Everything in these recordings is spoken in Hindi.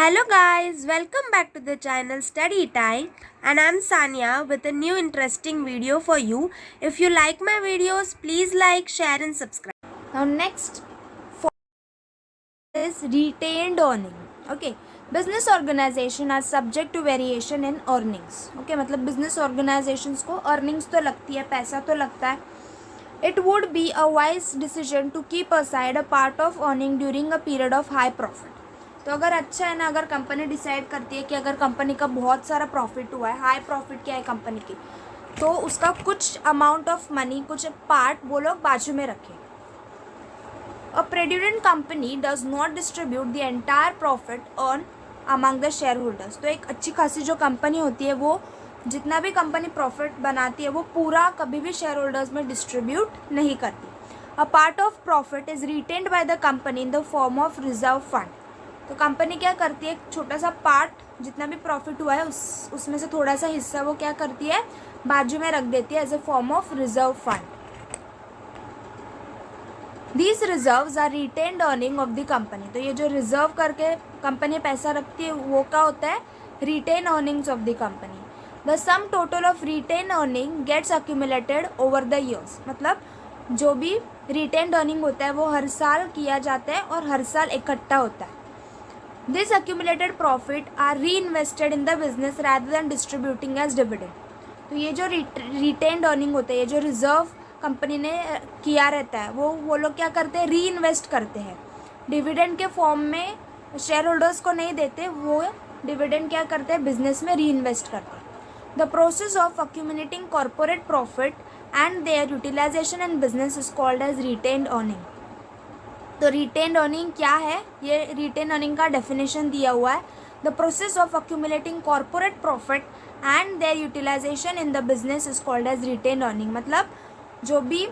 Hello guys, welcome back to the channel Study Time, and I'm Sanya with a new interesting video for you. If you like my videos, please like, share and subscribe. Now next is retained earning. Okay, business organization are subject to variation in earnings. Okay, मतलब business organizations को earnings तो लगती है, पैसा तो लगता है. It would be a wise decision to keep aside a part of earning during a period of high profit. तो अगर अच्छा है ना, अगर कंपनी डिसाइड करती है कि अगर कंपनी का बहुत सारा प्रॉफिट हुआ है, हाई प्रॉफिट क्या है कंपनी की, तो उसका कुछ अमाउंट ऑफ मनी, कुछ पार्ट वो लोग बाजू में रखें. A prudent company does not distribute the entire profit earned among the shareholders. तो एक अच्छी खासी जो कंपनी होती है वो जितना भी कंपनी प्रॉफिट बनाती है वो पूरा कभी भी शेयर होल्डर्स में डिस्ट्रीब्यूट नहीं करती. अ part of profit is retained by the company in the form of reserve fund. तो कंपनी क्या करती है, एक छोटा सा पार्ट जितना भी प्रॉफिट हुआ है उसमें से थोड़ा सा हिस्सा वो क्या करती है, बाजू में रख देती है as a form of reserve fund. These reserves are retained earning of the company. तो ये जो रिजर्व करके कंपनी पैसा रखती है वो क्या होता है, retain earnings of the company. The sum total of retain earning gets accumulated over the years. मतलब जो भी रिटेन अर्निंग होता है वो हर साल किया जाता है और हर साल इकट्ठा होता है. This accumulated profit are reinvested in the business rather than distributing as dividend. तो ये जो रिटेन अर्निंग होता है, ये जो रिजर्व कंपनी ने किया रहता है वो लोग क्या करते हैं, री इन्वेस्ट करते हैं. डिविडेंड के फॉर्म में शेयर होल्डर्स को नहीं देते, वो डिविडेंड क्या करते हैं, बिजनेस में री इन्वेस्ट करते हैं. The process of accumulating corporate profit and their utilization in business is called as retained earning. तो रिटेन्ड अर्निंग क्या है, ये रिटेन अर्निंग का डेफिनेशन दिया हुआ है. The process of accumulating corporate profit and their utilization in the business is called as retained earning. मतलब जो भी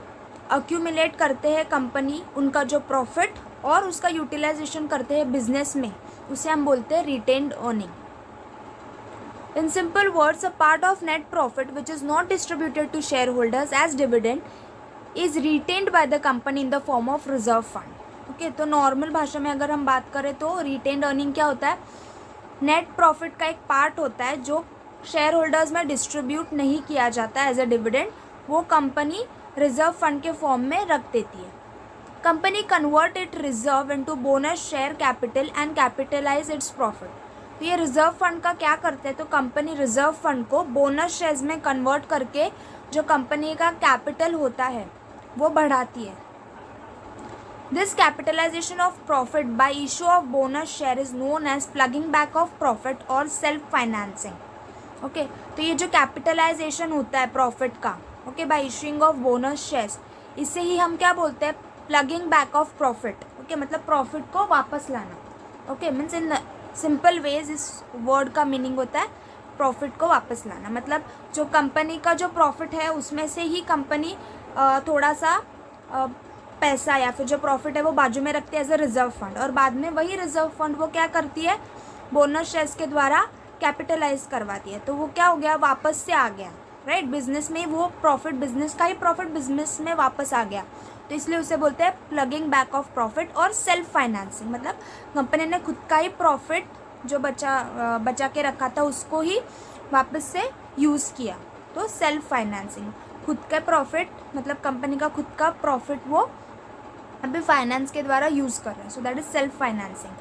अक्यूमुलेट करते हैं कंपनी, उनका जो प्रॉफिट और उसका यूटिलाइजेशन करते हैं बिजनेस में, उसे हम बोलते हैं retained earning. In simple words, a part of net profit which is not distributed to shareholders as dividend is retained by the company in the form of reserve fund. Okay, तो नॉर्मल भाषा में अगर हम बात करें तो रिटेन्ड अर्निंग क्या होता है, नेट प्रॉफिट का एक पार्ट होता है जो शेयर होल्डर्स में डिस्ट्रीब्यूट नहीं किया जाता एज अ डिविडेंड, वो कंपनी रिजर्व फंड के फॉर्म में रख देती है. Company convert it reserve into bonus share capital and capitalize its profit. तो ये रिजर्व फंड का क्या करते हैं, तो कंपनी रिजर्व फंड को बोनस शेयर्स में कन्वर्ट करके जो कंपनी का कैपिटल होता है वो बढ़ाती है. This capitalization of profit by issue of bonus share is known as plugging back of profit और सेल्फ फाइनेंसिंग. ओके, तो ये जो कैपिटलाइजेशन होता है प्रॉफिट का, okay, by issuing of bonus shares, इसे ही हम क्या बोलते हैं, plugging back of profit. Okay, मतलब प्रॉफिट को वापस लाना. Okay, means in simple ways इस वर्ड का मीनिंग होता है प्रॉफिट को वापस लाना. मतलब जो कंपनी का जो प्रॉफिट है उसमें से ही कंपनी थोड़ा सा पैसा या फिर जो प्रॉफिट है वो बाजू में रखती है एज अ रिजर्व फंड, और बाद में वही रिजर्व फंड वो क्या करती है, बोनस शेयर्स के द्वारा कैपिटलाइज करवाती है. तो वो क्या हो गया, वापस से आ गया, राइट, बिजनेस में वो प्रॉफिट, बिजनेस का ही प्रॉफिट बिजनेस में वापस आ गया. तो इसलिए उसे बोलते हैं प्लगिंग बैक ऑफ प्रॉफिट और सेल्फ फाइनेंसिंग. मतलब कंपनी ने खुद का ही प्रॉफिट जो बचा के रखा था उसको ही वापस से यूज़ किया. तो सेल्फ फाइनेंसिंग, खुद का प्रॉफिट, मतलब कंपनी का खुद का प्रॉफिट वो अभी फाइनेंस के द्वारा यूज़ कर रहे हैं. So that is self financing.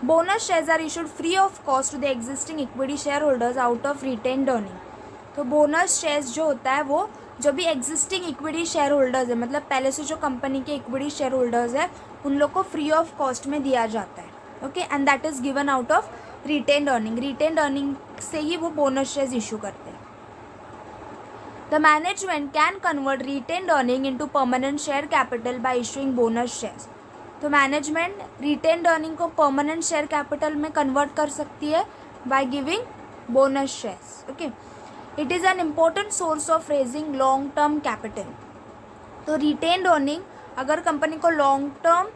Bonus shares are issued free of cost to the existing equity shareholders out of retained earning. तो बोनस शेयर्स जो होता है वो जो भी एग्जिस्टिंग इक्विटी शेयर होल्डर्स है, मतलब पहले से जो कंपनी के इक्विटी शेयर होल्डर्स है, उन लोग को फ्री ऑफ कॉस्ट में दिया जाता है. Okay, and that is given out of retained earning. Retained earning से ही वो बोनस शेयर्स इशू करते हैं. The management can convert retained earning into permanent share capital by issuing bonus shares. तो मैनेजमेंट रिटेन्ड अर्निंग को परमानेंट शेयर कैपिटल में कन्वर्ट कर सकती है by giving bonus shares. Okay, it is an important source of raising long term capital. तो रिटेन्ड अर्निंग, अगर कंपनी को लॉन्ग टर्म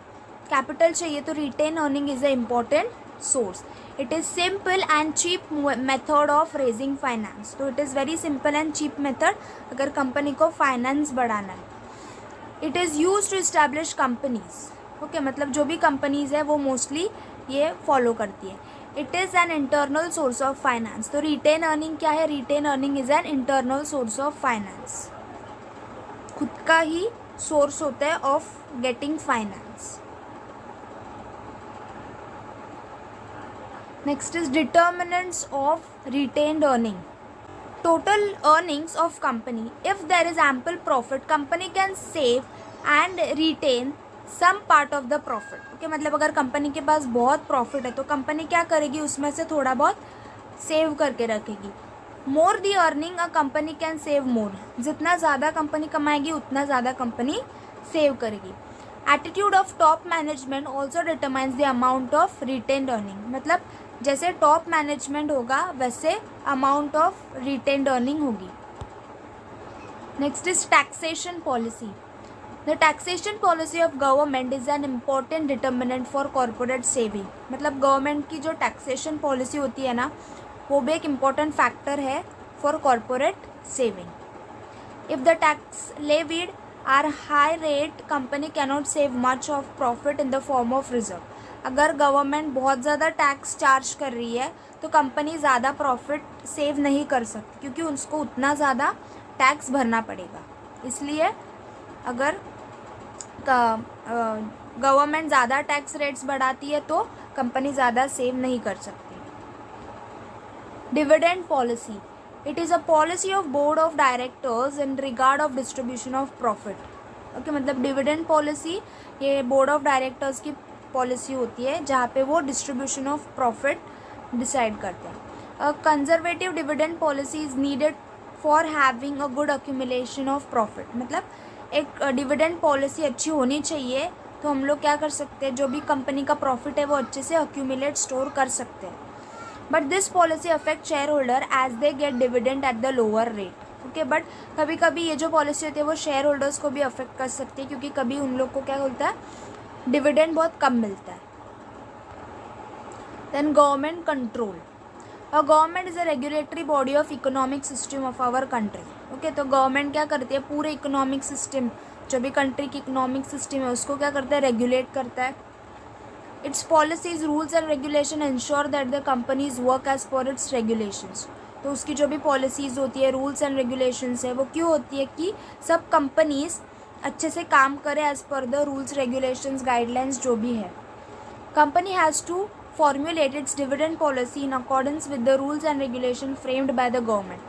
कैपिटल चाहिए तो retain earning is a important source. It is simple and cheap method of raising finance. तो it is very simple and cheap method अगर कंपनी को फाइनेंस बढ़ाना है. It is use to establish companies. Okay, मतलब जो भी कंपनीज़ है वो मोस्टली ये फॉलो करती है. It is an internal source of finance. तो रिटेन अर्निंग क्या है? Retain earning is an internal source of finance, खुद का ही सोर्स होता है of getting finance. Next is determinants of retained earning. Total earnings of company. If there is ample profit, company can save and retain some part of the profit. Okay, मतलब अगर कंपनी के पास बहुत प्रॉफिट है तो कंपनी क्या करेगी, उसमें से थोड़ा बहुत सेव करके रखेगी। More the earning a company can save more. जितना ज़्यादा कंपनी कमाएगी उतना ज़्यादा कंपनी सेव करेगी। Attitude of top management also determines the amount of retained earning. मतलब जैसे टॉप मैनेजमेंट होगा वैसे अमाउंट ऑफ रिटेन्ड अर्निंग होगी। Next is taxation policy. The taxation policy of government is an important determinant for corporate saving. मतलब गवर्नमेंट की जो टैक्सेशन पॉलिसी होती है ना, वो भी एक इम्पॉर्टेंट फैक्टर है for corporate saving. If the tax levied are high rate, company cannot save much of profit in the form of reserve. अगर गवर्नमेंट बहुत ज़्यादा टैक्स चार्ज कर रही है तो कंपनी ज़्यादा प्रॉफिट सेव नहीं कर सकती, क्योंकि उसको उतना ज़्यादा टैक्स भरना पड़ेगा। इसलिए अगर गवर्नमेंट ज़्यादा टैक्स रेट्स बढ़ाती है तो कंपनी ज़्यादा सेव नहीं कर सकती। Dividend policy. It is a policy of board of directors in regard of distribution of profit. Okay, मतलब डिविडेंड पॉलिसी ये बोर्ड ऑफ डायरेक्टर्स की पॉलिसी होती है जहाँ पे वो डिस्ट्रीब्यूशन ऑफ प्रॉफिट डिसाइड करते हैं। Conservative dividend policy is needed for having a good accumulation of profit. मतलब एक डिविडेंड पॉलिसी अच्छी होनी चाहिए तो हम लोग क्या कर सकते हैं, जो भी कंपनी का प्रॉफिट है वो अच्छे से अक्यूमुलेट स्टोर कर सकते हैं। But this policy affect shareholder as they get dividend at the lower rate. Okay, but कभी कभी ये जो पॉलिसी होती है वो शेयर होल्डर्स को भी अफेक्ट कर सकती है, क्योंकि कभी उन लोग को क्या होता है, डिविडेंड बहुत कम मिलता है। Then government control. A government is a regulatory body of economic system of our country. Okay, तो गवर्नमेंट क्या करती है, पूरे इकोनॉमिक सिस्टम, जो भी कंट्री की इकोनॉमिक सिस्टम है उसको क्या करता है, रेगुलेट करता है। Its policies, rules and regulation ensure that the companies work as per its regulations. तो उसकी जो भी पॉलिसीज़ होती है, रूल्स एंड रेगुलेशंस है, वो क्यों होती है कि सब कंपनीज अच्छे से काम करे as per the rules regulations guidelines जो भी है। Company has to formulate its dividend policy in accordance with the rules and regulation framed by the government.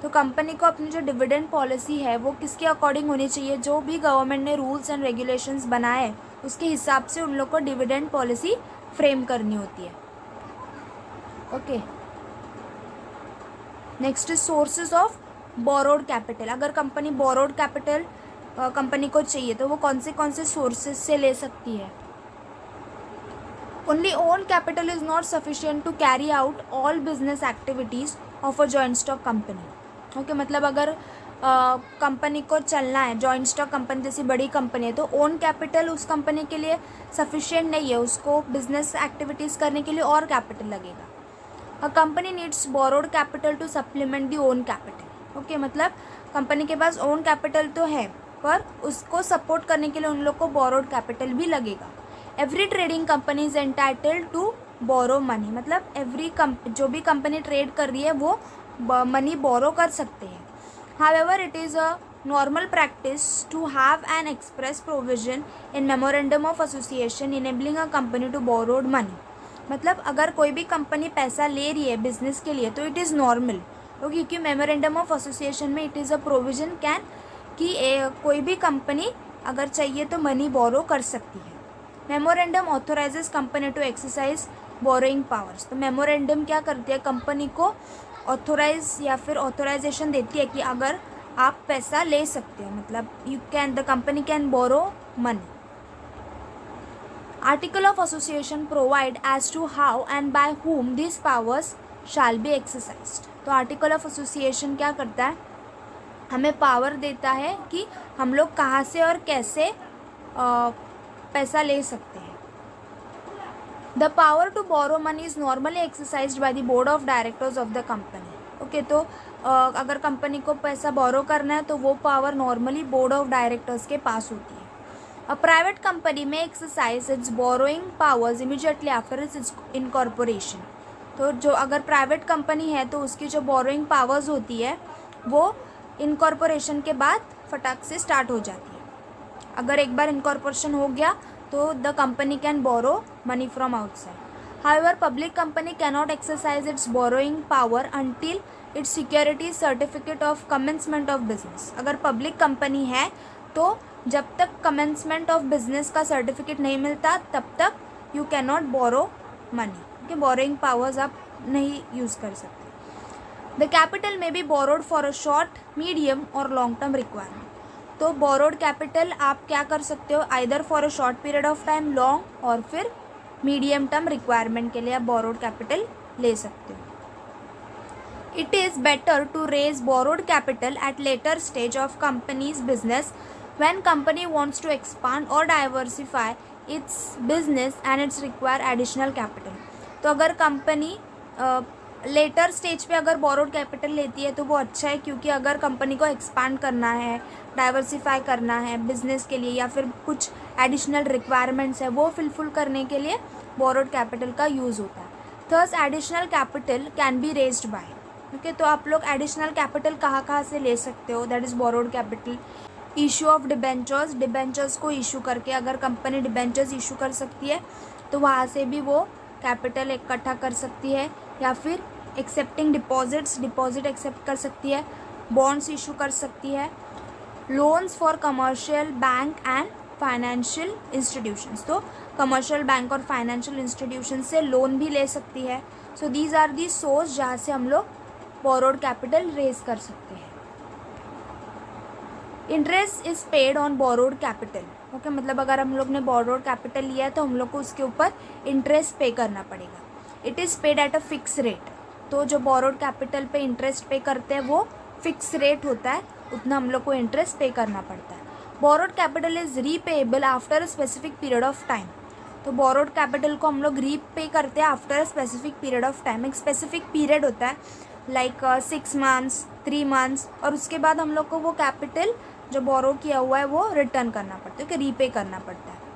तो कंपनी को अपनी जो डिविडेंड पॉलिसी है वो किसके अकॉर्डिंग होनी चाहिए, जो भी गवर्नमेंट ने रूल्स एंड रेगुलेशंस बनाए उसके हिसाब से उन लोग को डिविडेंड पॉलिसी फ्रेम करनी होती है। Okay, next is sources of borrowed capital. अगर कंपनी बोरोड कैपिटल कंपनी को चाहिए तो वो कौन से सोर्सेज से ले सकती है। Only own capital is not sufficient to carry out all business activities of a joint stock company. Okay, मतलब अगर कंपनी को चलना है, जॉइंट स्टॉक कंपनी जैसी बड़ी कंपनी है, तो ओन कैपिटल उस कंपनी के लिए सफिशिएंट नहीं है, उसको बिजनेस एक्टिविटीज़ करने के लिए और कैपिटल लगेगा। A company needs borrowed capital to supplement the own capital. Okay, मतलब कंपनी के पास ओन कैपिटल तो है पर उसको सपोर्ट करने के लिए उन लोग को बोरोड कैपिटल भी लगेगा। Every trading company is entitled to borrow money. मतलब जो भी कंपनी ट्रेड कर रही है वो मनी बोरो कर सकते हैं। However it is a normal practice to have an express provision in memorandum of association enabling a company to borrowed money. मतलब अगर कोई भी कंपनी पैसा ले रही है बिजनेस के लिए तो इट इज़ नॉर्मल, तो क्योंकि मेमोरेंडम ऑफ एसोसिएशन में it is a provision can कि कोई भी कंपनी अगर चाहिए तो मनी बोरो कर सकती है। Memorandum authorises company to exercise borrowing powers. तो मेमोरेंडम क्या करती है, कंपनी को ऑथोराइज या फिर ऑथोराइजेशन देती है कि अगर आप पैसा ले सकते हो, मतलब the company can borrow money. Article of association provide as to how and by whom this powers shall be exercised. तो आर्टिकल ऑफ एसोसिएशन क्या करता है, हमें पावर देता है कि हम लोग कहाँ से और कैसे पैसा ले सकते हैं। The power to borrow money is normally exercised by the board of directors of the company. Okay, तो अगर कंपनी को पैसा बोरो करना है तो वो power normally board of directors के पास होती है। अ प्राइवेट कंपनी में exercise it's borrowing powers immediately after it's incorporation. तो जो अगर प्राइवेट कंपनी है तो उसकी जो बोरोइंग पावर्स होती है वो इनकॉर्पोरेशन के बाद फटाक से स्टार्ट हो जाती है। अगर एक बार इनकॉर्पोरेशन हो गया तो the company can borrow money from outside. However, public company cannot exercise its borrowing power until its security certificate of commencement of business। अगर पब्लिक कंपनी है तो जब तक commencement of business का सर्टिफिकेट नहीं मिलता तब तक you cannot borrow money, कि borrowing powers आप नहीं यूज़ कर सकते। The capital may be borrowed for a short, medium or long term requirement। तो borrowed capital आप क्या कर सकते हो, either for a short period of time, long, और फिर मीडियम टर्म रिक्वायरमेंट के लिए आप बोरोड कैपिटल ले सकते हो। It is better to raise borrowed capital at later stage of companies business when company wants to expand और diversify its business and its require additional capital. तो अगर कंपनी लेटर स्टेज पे अगर बोरोड कैपिटल लेती है तो वो अच्छा है, क्योंकि अगर कंपनी को एक्सपांड करना है, डाइवर्सिफाई करना है बिजनेस के लिए, या फिर कुछ एडिशनल रिक्वायरमेंट्स है वो फिलफिल करने के लिए बोरोड कैपिटल का यूज़ होता है। Thus additional capital can be raised by. Okay, तो आप लोग एडिशनल कैपिटल कहाँ से ले सकते हो, that is borrowed capital. Issue of debentures, debentures को इशू करके अगर कंपनी डिबेंचर्स इशू कर सकती है तो वहाँ से भी वो कैपिटल इकट्ठा कर सकती है, या फिर एक्सेप्टिंग डिपॉजिट्स, डिपॉजिट एक्सेप्ट कर सकती है, बॉन्ड्स इशू कर सकती है, loans for commercial bank and financial institutions. तो कमर्शियल बैंक और फाइनेंशियल इंस्टीट्यूशन से लोन भी ले सकती है। So these are the source जहाँ से हम लोग बोरोड कैपिटल रेज कर सकते हैं। Interest is paid on borrowed capital. Okay, मतलब अगर हम लोग ने बोरोड कैपिटल लिया है तो हम लोग को उसके ऊपर इंटरेस्ट पे करना पड़ेगा। It is paid at a fix rate. तो जो बोरोड कैपिटल पे इंटरेस्ट पे करते हैं वो फिक्स रेट होता है, उतना हम लोग को इंटरेस्ट पे करना पड़ता है। Borrowed capital is repayable after a specific period of time. तो बोरोड कैपिटल को हम लोग रीपे करते हैं after a specific period of time. एक स्पेसिफिक पीरियड होता है लाइक 6 months, 3 months, और उसके बाद हम लोग को वो कैपिटल जो बोरो किया हुआ है वो रिटर्न करना पड़ता है, कि रीपे करना पड़ता है।